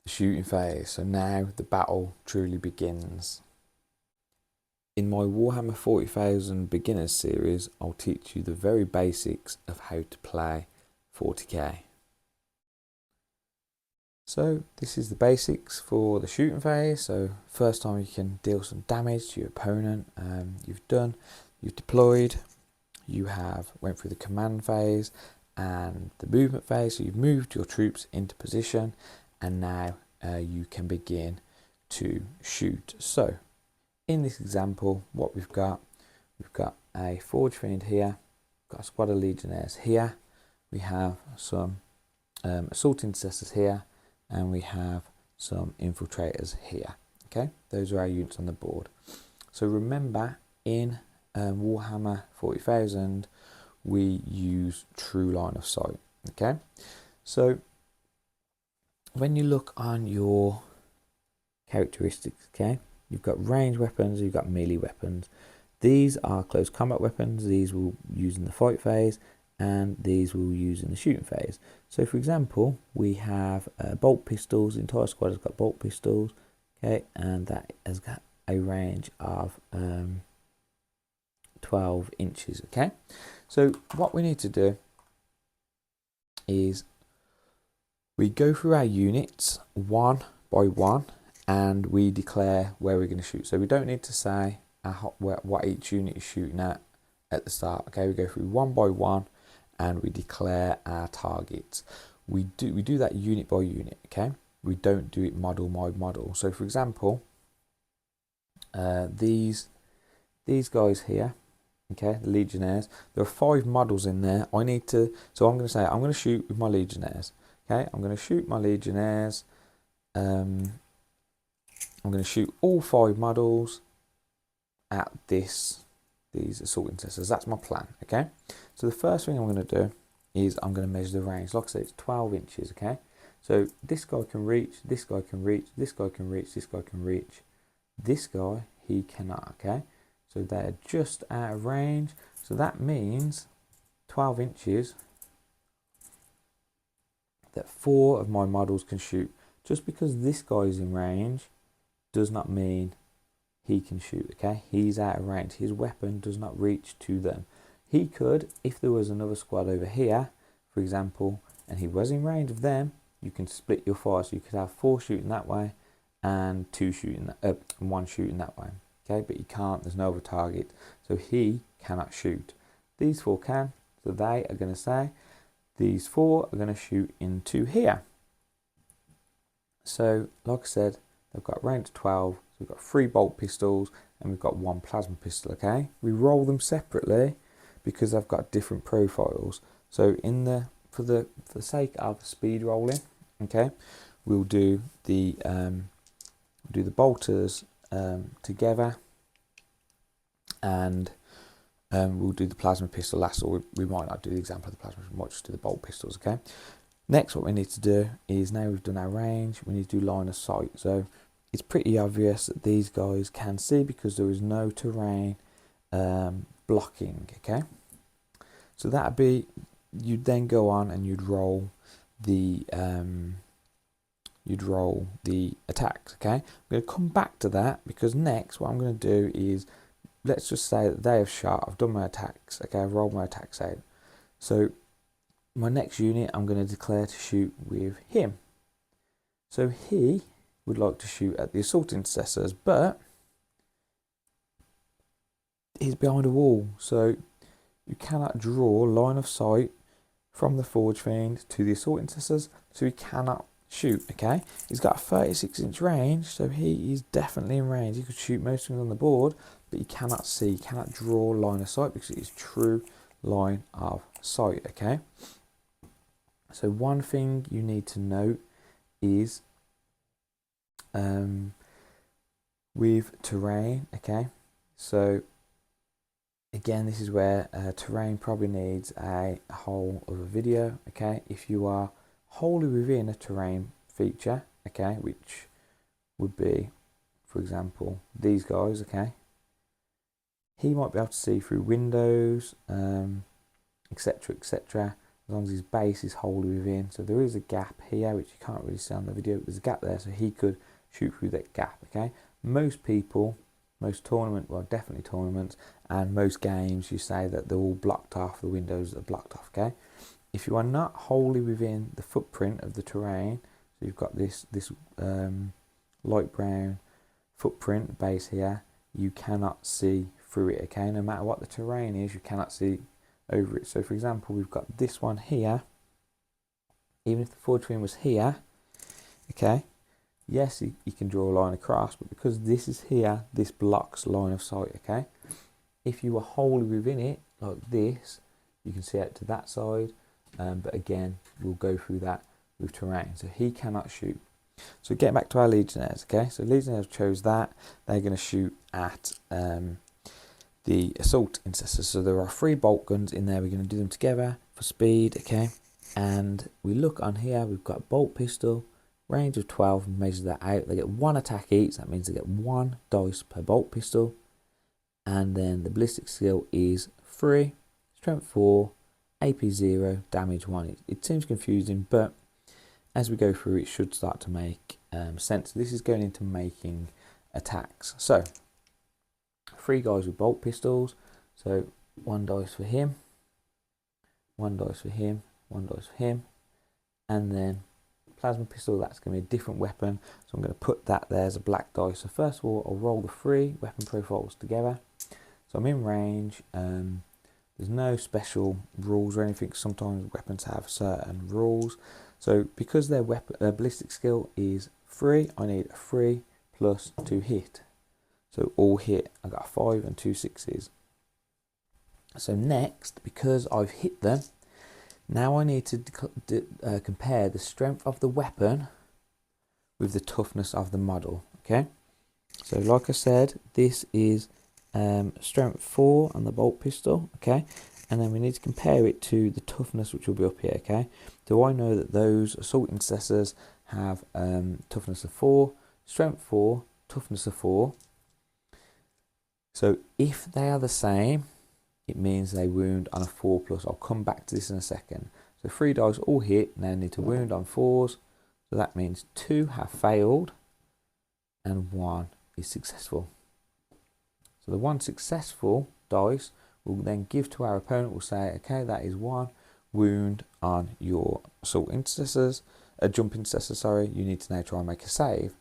the shooting phase. So now the battle truly begins. In my Warhammer 40,000 beginners series, I'll teach you the very basics of how to play 40k. So this is the basics for the shooting phase. So first time you can deal some damage to your opponent. You've deployed, you have went through the command phase and the movement phase. So you've moved your troops into position, and now you can begin to shoot. So in this example, what we've got a Forge Fiend here, we've got a squad of Legionnaires here, we have some Assault Intercessors here, and we have some Infiltrators here. Okay, those are our units on the board. So remember, in Warhammer 40,000, we use true line of sight. Okay, so when you look on your characteristics, okay, you've got ranged weapons, you've got melee weapons. These are close combat weapons. These we'll use in the fight phase, and these we'll use in the shooting phase. So for example, we have bolt pistols. The entire squad has got bolt pistols, okay, and that has got a range of 12 inches, okay. So what we need to do is we go through our units one by one, and we declare where we're going to shoot. So we don't need to say what each unit is shooting at the start. Okay, we go through one by one and we declare our targets. We do that unit by unit. Okay, we don't do it model by model. So for example, these guys here, okay, the Legionnaires, there are 5 models in there. So I'm going to say I'm going to shoot with my Legionnaires. Okay, I'm going to shoot my Legionnaires. I'm going to shoot all 5 models at these Assault Intercessors. That's my plan. Okay, so the first thing I'm going to do is I'm going to measure the range. Like I said, it's 12 inches. Okay, so this guy can reach, this guy can reach, this guy can reach, this guy can reach, this guy he cannot. Okay, so they're just out of range. So that means 12 inches that 4 of my models can shoot. Just because this guy is in range does not mean he can shoot. Okay, he's out of range. His weapon does not reach to them. He could, if there was another squad over here, for example, and he was in range of them, you can split your fire. So you could have 4 shooting that way and 2 shooting that, 1 shooting that way. Okay, but you can't. There's no other target, so he cannot shoot. These 4 can. So they are going to say these 4 are going to shoot into here. So like I said, they've got range 12. So we've got 3 bolt pistols and we've got 1 plasma pistol. Okay, we roll them separately because they've got different profiles. So for the sake of the speed rolling, okay, we'll do the bolters together, and we'll do the plasma pistol last, or we might not do the example of the plasma, we might just do the bolt pistols. Okay, next what we need to do is, now we've done our range, we need to do line of sight. So it's pretty obvious that these guys can see because there is no terrain blocking. Okay, so that'd be, you'd then go on and you'd roll the attacks. Okay, I'm going to come back to that because next what I'm going to do is, let's just say that they have shot, I've done my attacks. Okay, I've rolled my attacks out. So my next unit I'm going to declare to shoot with him. So he would like to shoot at the Assault Intercessors, but he's behind a wall, so you cannot draw line of sight from the Forge Fiend to the Assault Intercessors, so he cannot shoot. Okay, he's got a 36-inch range, so he is definitely in range. He could shoot most things on the board, but you cannot see, you cannot draw line of sight because it is true line of sight. Okay, so one thing you need to note is with terrain. Okay, so again, this is where terrain probably needs a whole other video. Okay, if you are wholly within a terrain feature, okay, which would be, for example, these guys. Okay, he might be able to see through windows, etc., etc. as long as his base is wholly within. So there is a gap here, which you can't really see on the video. There's a gap there, so he could shoot through that gap, okay? Most people, most tournament, well, definitely tournaments, and most games, you say that they're all blocked off, the windows are blocked off, okay? If you are not wholly within the footprint of the terrain, so you've got this light brown footprint base here, you cannot see through it, okay? No matter what the terrain is, you cannot see over it. So for example, we've got this one here. Even if the forge twin was here, okay, yes, you can draw a line across, but because this is here, this blocks line of sight, okay? If you were wholly within it, like this, you can see out to that side, but again, we'll go through that with terrain. So he cannot shoot. So getting back to our Legionnaires, okay? So Legionnaires chose that. They're going to shoot at the assault intercessors. So there are 3 bolt guns in there. We're going to do them together for speed, okay? And we look on here, we've got bolt pistol, range of 12, measure that out. They get 1 attack each. That means they get 1 dice per bolt pistol. And then the ballistic skill is 3, strength 4, AP 0, damage 1. It seems confusing, but as we go through, it should start to make sense. This is going into making attacks. So 3 guys with bolt pistols. So 1 dice for him, 1 dice for him, 1 dice for him, and then plasma pistol. That's going to be a different weapon. So I'm going to put that there as a black dice. So first of all, I'll roll the 3 weapon profiles together. So I'm in range. There's no special rules or anything. Sometimes weapons have certain rules. So because their ballistic skill is 3, I need a 3 plus 2 hit. So all hit. I got a 5 and 2 6s. So next, because I've hit them, now I need to compare the strength of the weapon with the toughness of the model. Okay. So like I said, this is strength 4 on the bolt pistol, okay, and then we need to compare it to the toughness, which will be up here, okay. Do I know that those assault intercessors have toughness of 4, strength 4, toughness of 4? So if they are the same, it means they wound on a 4 plus. I'll come back to this in a second. So 3 dice all hit, now need to wound on 4s, so that means 2 have failed and 1 is successful. So the 1 successful dice will then give to our opponent. Will say, okay, that is 1 wound on your assault intercessors, jump intercessor, sorry. You need to now try and make a save.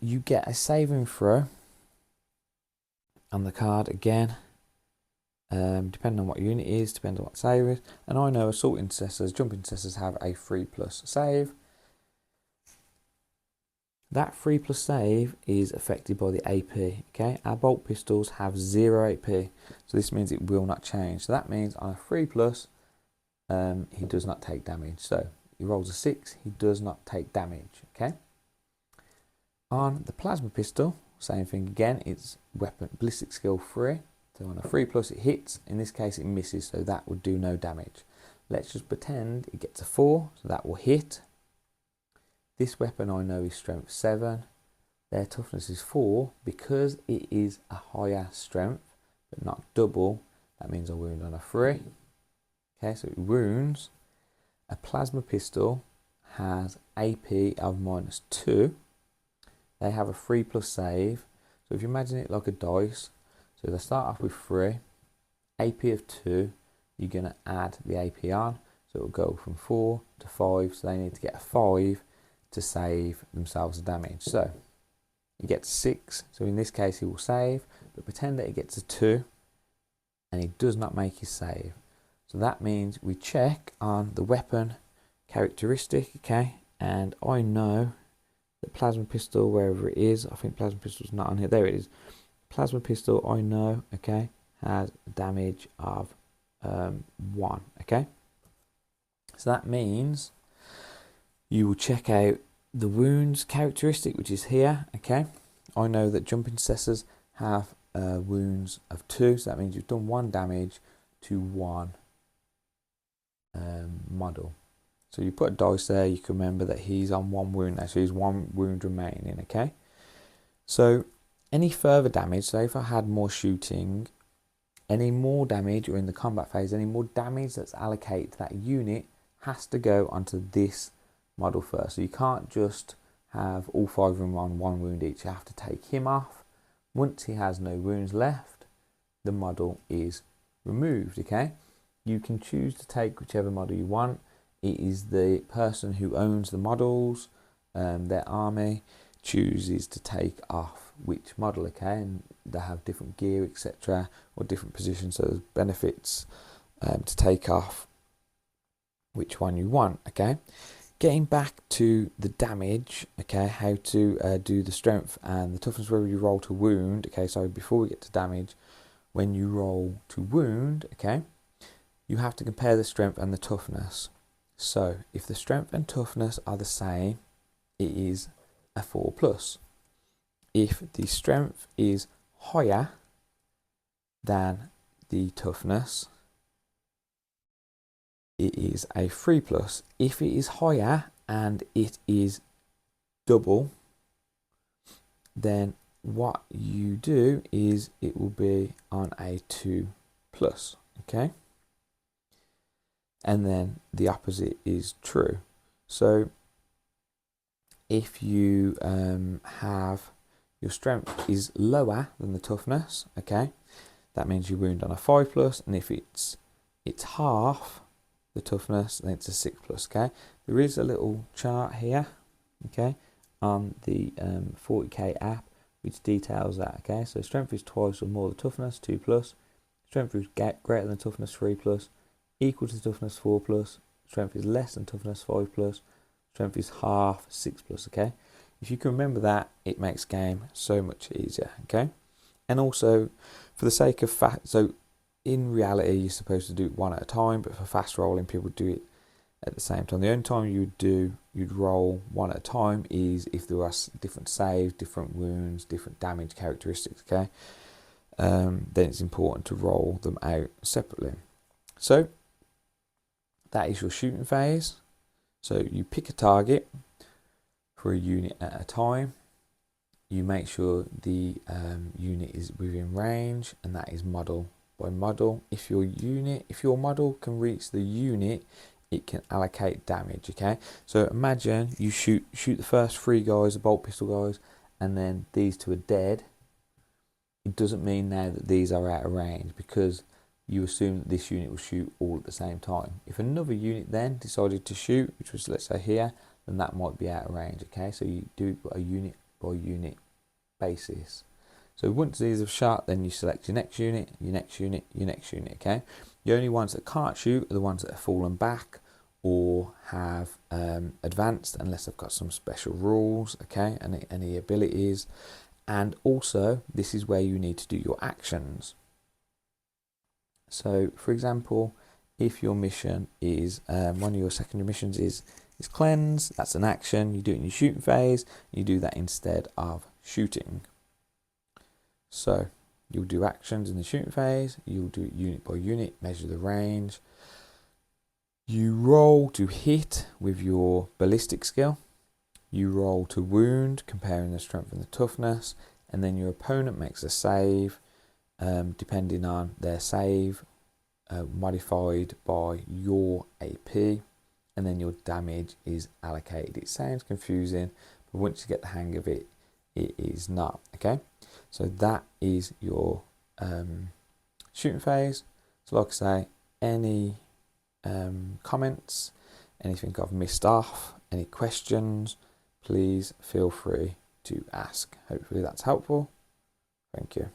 You get a saving throw on the card again, depending on what unit it is, depending on what save is. And I know assault intercessors, jump intercessors have a 3 plus save. That 3 plus save is affected by the AP, okay? Our bolt pistols have 0 AP, so this means it will not change. So that means on a 3 plus, he does not take damage. So he rolls a 6, he does not take damage, okay? On the plasma pistol, same thing again, it's weapon ballistic skill 3. So on a 3 plus it hits, in this case it misses, so that would do no damage. Let's just pretend it gets a 4, so that will hit. This weapon I know is strength 7. Their toughness is 4. Because it is a higher strength, but not double, that means I wound on a 3. Okay, so it wounds. A plasma pistol has AP of -2. They have a 3 plus save. So if you imagine it like a dice, so they start off with 3, AP of 2, you're going to add the AP on. So it will go from 4 to 5, so they need to get a 5 to save themselves the damage. So he gets 6, so in this case he will save, but pretend that he gets a 2 and he does not make his save. So that means we check on the weapon characteristic, okay, and I know the plasma pistol, wherever it is, I think plasma pistol's not on here, there it is. Plasma pistol, I know, okay, has damage of 1, okay. So that means you will check out the wounds characteristic, which is here, okay. I know that jump intercessors have wounds of 2, so that means you've done 1 damage to 1 model. So you put a dice there, you can remember that he's on 1 wound now, so he's 1 wound remaining, okay. So any further damage, so if I had more shooting, any more damage, or in the combat phase, any more damage that's allocated to that unit has to go onto this model first. So you can't just have all 5 of them on 1 wound each. You have to take him off. Once he has no wounds left, the model is removed, okay? You can choose to take whichever model you want. It is the person who owns the models, their army, chooses to take off which model, okay? And they have different gear, etc., or different positions, so there's benefits to take off which one you want, okay? Getting back to the damage, okay, how to do the strength and the toughness where you roll to wound, okay? So before we get to damage, when you roll to wound, okay, you have to compare the strength and the toughness. So if the strength and toughness are the same, it is a 4+. If the strength is higher than the toughness, it is a 3+. If it is higher and it is double, then what you do is it will be on a 2+, okay? And then the opposite is true. So if you have your strength is lower than the toughness, okay, that means you wound on a 5+, and if it's half the toughness, then it's a 6+, okay? There is a little chart here, okay, on the 40k app which details that, okay? So strength is twice or more the toughness, 2+, strength is greater than toughness, 3+, equal to toughness, 4+, strength is less than toughness, 5+, strength is half, 6+, okay? If you can remember that, it makes game so much easier, okay? And also, for the sake of so in reality, you're supposed to do it one at a time, but for fast rolling, people do it at the same time. The only time you'd roll one at a time is if there are different saves, different wounds, different damage characteristics, okay? Then it's important to roll them out separately. So that is your shooting phase. So you pick a target for a unit at a time. You make sure the unit is within range, and that is model by model. If your model can reach the unit, it can allocate damage, okay? So imagine you shoot the first 3 guys, the bolt pistol guys, and then these 2 are dead. It doesn't mean now that these are out of range, because you assume that this unit will shoot all at the same time. If another unit then decided to shoot, which was, let's say, here, then that might be out of range, okay? So you do a unit by unit basis. So once these have shot, then you select your next unit, your next unit, your next unit, okay? The only ones that can't shoot are the ones that have fallen back or have advanced, unless they've got some special rules, okay, and any abilities. And also, this is where you need to do your actions. So, for example, if your mission is, one of your secondary missions is cleanse, that's an action, you do it in your shooting phase, you do that instead of shooting. So, you'll do actions in the shooting phase, you'll do it unit by unit, measure the range. You roll to hit with your ballistic skill. You roll to wound, comparing the strength and the toughness, and then your opponent makes a save, depending on their save, modified by your AP, and then your damage is allocated. It sounds confusing, but once you get the hang of it, it is not, okay? So that is your shooting phase. So like I say, any comments, anything I've missed off, any questions, please feel free to ask. Hopefully that's helpful. Thank you.